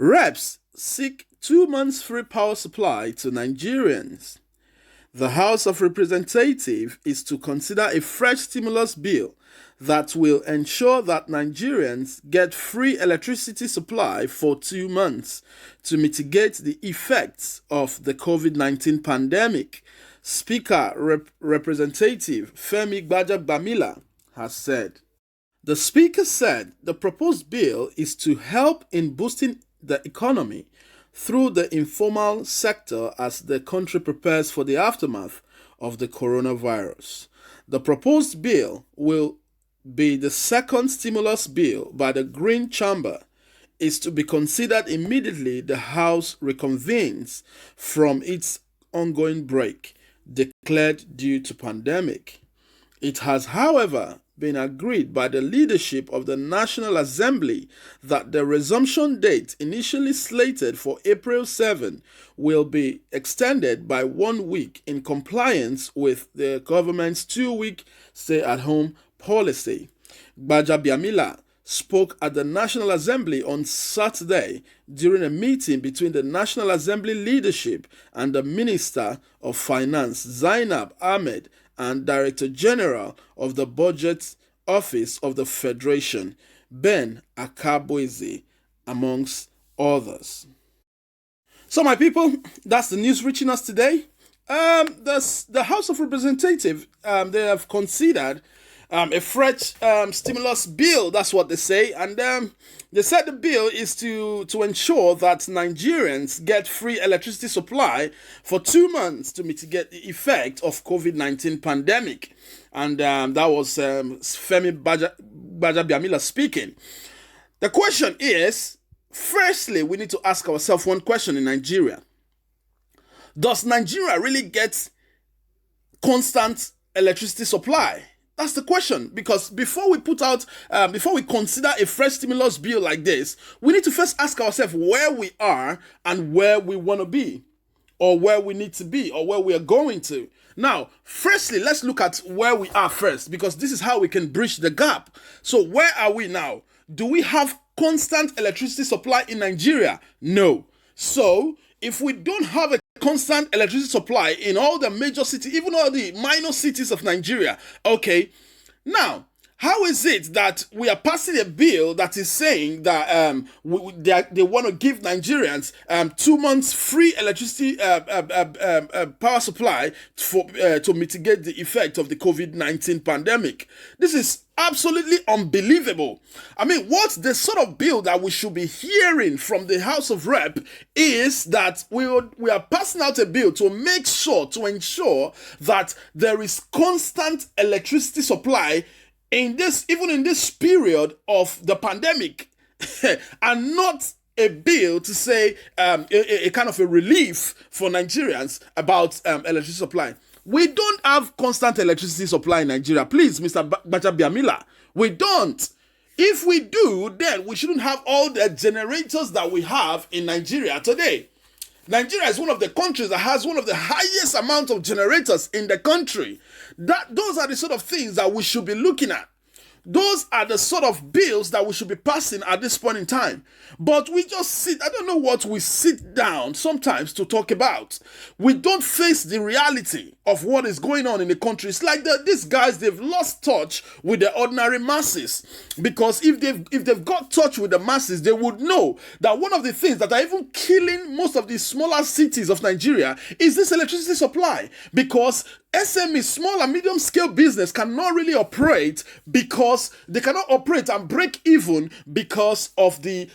Reps seek 2 months free power supply to Nigerians. The House of Representatives is to consider a fresh stimulus bill that will ensure that Nigerians get free electricity supply for 2 months to mitigate the effects of the COVID-19 pandemic, Speaker Representative FEMI GBAJABIAMILA has said. The Speaker said the proposed bill is to help in boosting the economy through the informal sector as the country prepares for the aftermath of the coronavirus. The proposed bill will be the second stimulus bill by the Green Chamber, is to be considered immediately the House reconvenes from its ongoing break declared due to pandemic. It has, however, been agreed by the leadership of the National Assembly that the resumption date initially slated for April 7 will be extended by 1 week in compliance with the government's 2-week stay-at-home policy. GBAJABIAMILA spoke at the National Assembly on Saturday during a meeting between the National Assembly leadership and the Minister of Finance, Zainab Ahmed, and Director General of the Budget Office of the Federation, Ben Akabueze, amongst others. So, my people, that's the news reaching us today. The House of Representatives, they have considered a fresh stimulus bill, that's what they say, and they said the bill is to ensure that Nigerians get free electricity supply for 2 months to mitigate the effect of COVID-19 pandemic. And that was Femi GBAJABIAMILA speaking. The question is, firstly, we need to ask ourselves one question in Nigeria. Does Nigeria really get constant electricity supply? That's the question, because before we consider a fresh stimulus bill like this, we need to first ask ourselves where we are and where we want to be, or where we need to be, or where we are going to. Now, firstly, let's look at where we are first, because this is how we can bridge the gap. So where are we now? Do we have constant electricity supply in Nigeria? No. So if we don't have a constant electricity supply in all the major cities, even all the minor cities of Nigeria, okay, now, how is it that we are passing a bill that is saying that they want to give Nigerians 2 months free electricity power supply to mitigate the effect of the COVID-19 pandemic? This is absolutely unbelievable. I mean, what's the sort of bill that we should be hearing from the House of Rep is that we are passing out a bill to ensure that there is constant electricity supply even in this period of the pandemic, and not a bill to say a kind of a relief for Nigerians about electricity supply. We don't have constant electricity supply in Nigeria. Please, Mr. GBAJABIAMILA, we don't. If we do, then we shouldn't have all the generators that we have in Nigeria today. Nigeria is one of the countries that has one of the highest amount of generators in the country. Those are the sort of things that we should be looking at. Those are the sort of bills that we should be passing at this point in time. But we just I don't know what we sit down sometimes to talk about. We don't face the reality of what is going on in the country. It's like these guys, they've lost touch with the ordinary masses. Because if they've got touch with the masses, they would know that one of the things that are even killing most of the smaller cities of Nigeria is this electricity supply. Because SME, small and medium scale business, cannot really operate because they cannot operate and break even because of the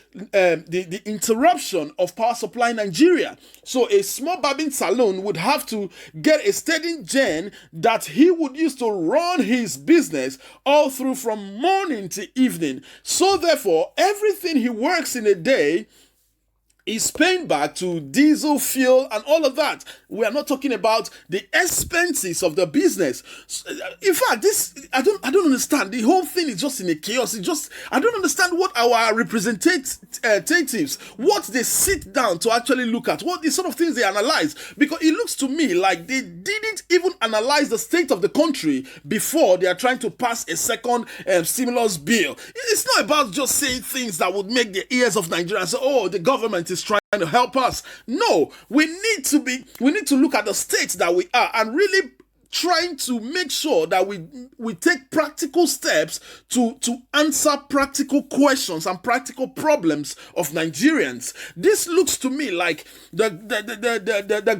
interruption of power supply in Nigeria. So a small barbing salon would have to get a steady gen that he would use to run his business all through from morning to evening. So therefore, everything he works in a day is paying back to diesel, fuel, and all of that. We are not talking about the expenses of the business. In fact, I don't understand. The whole thing is just in a chaos. I don't understand what our representatives, what they sit down to actually look at, what the sort of things they analyze. Because it looks to me like they didn't even analyze the state of the country before they are trying to pass a second stimulus bill. It's not about just saying things that would make the ears of Nigerians say, oh, the government is trying to help us. No, we need to look at the state that we are and really trying to make sure that we take practical steps to answer practical questions and practical problems of Nigerians. This looks to me like the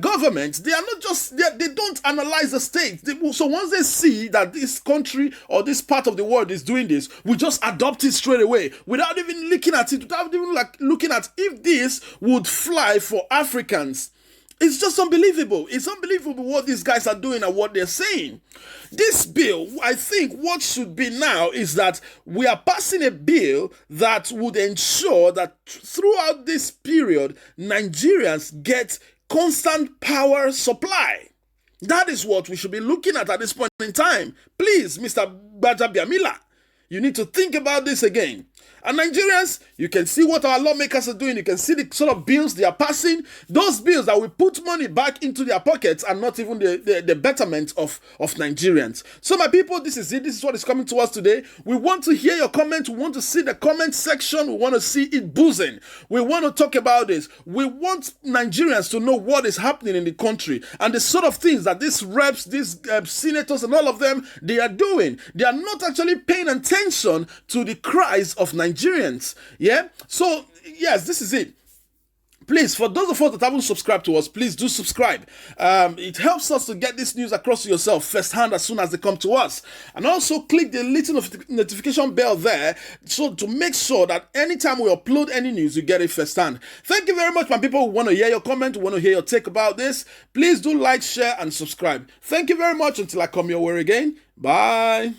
government, they are not just, they don't analyze the state. So once they see that this country or this part of the world is doing this, we just adopt it straight away without even looking at it, without even looking at if this would fly for Africans. It's just unbelievable. It's unbelievable what these guys are doing and what they're saying. This bill, I think what should be now is that we are passing a bill that would ensure that throughout this period, Nigerians get constant power supply. That is what we should be looking at this point in time. Please, Mr. GBAJABIAMILA, you need to think about this again. And Nigerians, you can see what our lawmakers are doing. You can see the sort of bills they are passing. Those bills that will put money back into their pockets and not even the betterment of Nigerians. So my people, this is it. This is what is coming to us today. We want to hear your comments. We want to see the comment section. We want to see it boozing. We want to talk about this. We want Nigerians to know what is happening in the country and the sort of things that these reps, these senators and all of them, they are doing. They are not actually paying attention to the cries of Nigerians. Yeah, so yes, this is it. Please, for those of us that haven't subscribed to us, please do subscribe. It helps us to get this news across to yourself firsthand as soon as they come to us. And also click the little notification bell there so to make sure that anytime we upload any news, you get it firsthand. Thank you very much, my people. We want to hear your comment. We want to hear your take about this. Please do like, share, and subscribe. Thank you very much. Until I come your way again. Bye.